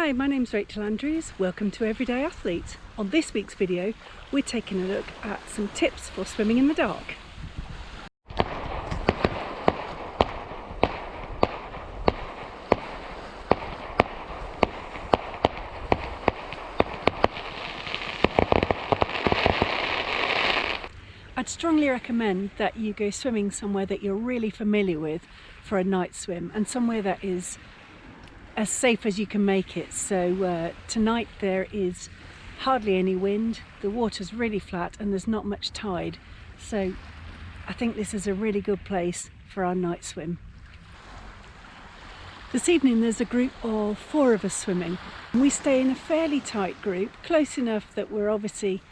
Hi, my name's Rachel Andrews. Welcome to Everyday Athlete. On this week's video, we're taking a look at some tips for swimming in the dark. I'd strongly recommend that you go swimming somewhere that you're really familiar with for a night swim, and somewhere that is as safe as you can make it. So tonight there is hardly any wind, the water's really flat and there's not much tide, so I think this is a really good place for our night swim. This evening there's a group of 4 of us swimming. We stay in a fairly tight group, close enough that we're obviously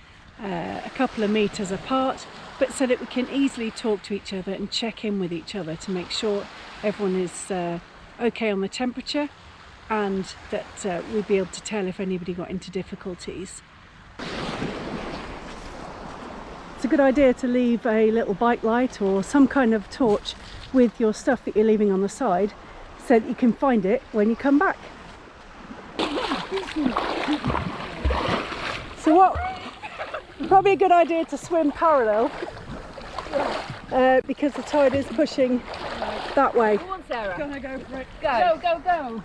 a couple of meters apart, but so that we can easily talk to each other and check in with each other to make sure everyone is okay on the temperature, and that we'll be able to tell if anybody got into difficulties. It's a good idea to leave a little bike light or some kind of torch with your stuff that you're leaving on the side so that you can find it when you come back. So probably a good idea to swim parallel because the tide is pushing that way. Go on, Sarah. Gonna go for it. Go, go, go.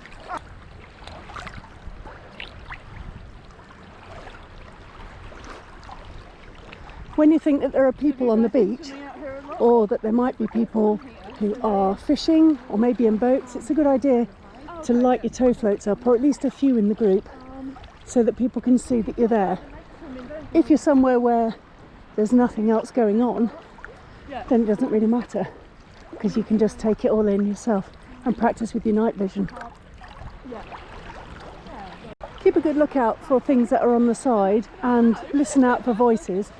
When you think that there are people on the beach, or that there might be people who are fishing or maybe in boats, it's a good idea to light your tow floats up, or at least a few in the group, so that people can see that you're there. If you're somewhere where there's nothing else going on, then it doesn't really matter, because you can just take it all in yourself and practice with your night vision. Keep a good lookout for things that are on the side and listen out for voices,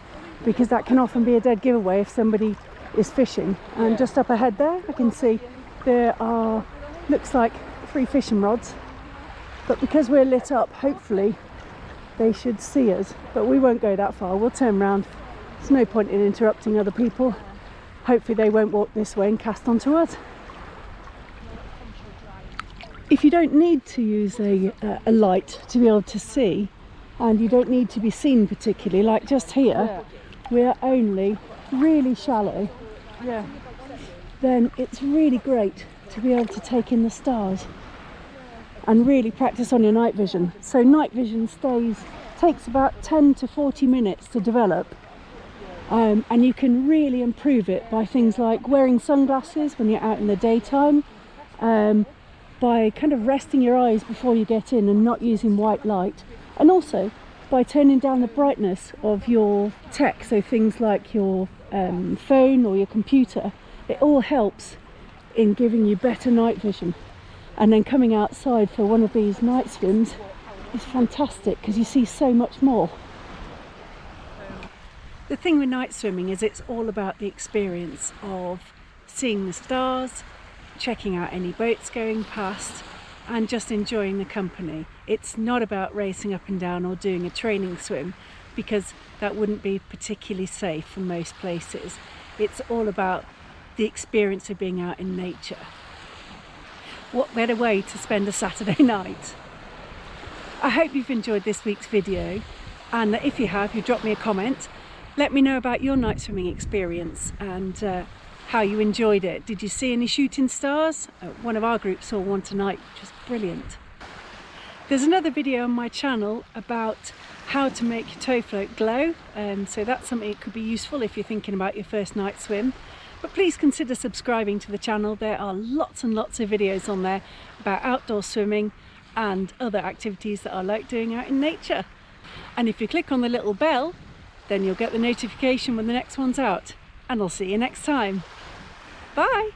because that can often be a dead giveaway if somebody is fishing. And just up ahead there I can see there are, looks like 3 fishing rods, but because we're lit up, hopefully they should see us, but we won't go that far. We'll turn around. There's no point in interrupting other people. Hopefully they won't walk this way and cast onto us. If you don't need to use a light to be able to see, and you don't need to be seen particularly, like just here, we're only really shallow, then it's really great to be able to take in the stars and really practice on your night vision. So night vision takes about 10 to 40 minutes to develop, and you can really improve it by things like wearing sunglasses when you're out in the daytime, by kind of resting your eyes before you get in and not using white light, and also by turning down the brightness of your tech, so things like your phone or your computer. It all helps in giving you better night vision. And then coming outside for one of these night swims is fantastic because you see so much more. The thing with night swimming is it's all about the experience of seeing the stars, checking out any boats going past, and just enjoying the company. It's not about racing up and down or doing a training swim, because that wouldn't be particularly safe in most places. It's all about the experience of being out in nature. What better way to spend a Saturday night? I hope you've enjoyed this week's video, and that if you have, you drop me a comment. Let me know about your night swimming experience and how you enjoyed it. Did you see any shooting stars? One of our groups saw one tonight, which was brilliant. There's another video on my channel about how to make your tow float glow, so that's something that could be useful if you're thinking about your first night swim. But please consider subscribing to the channel. There are lots and lots of videos on there about outdoor swimming and other activities that I like doing out in nature. And if you click on the little bell, then you'll get the notification when the next one's out. And I'll see you next time. Bye!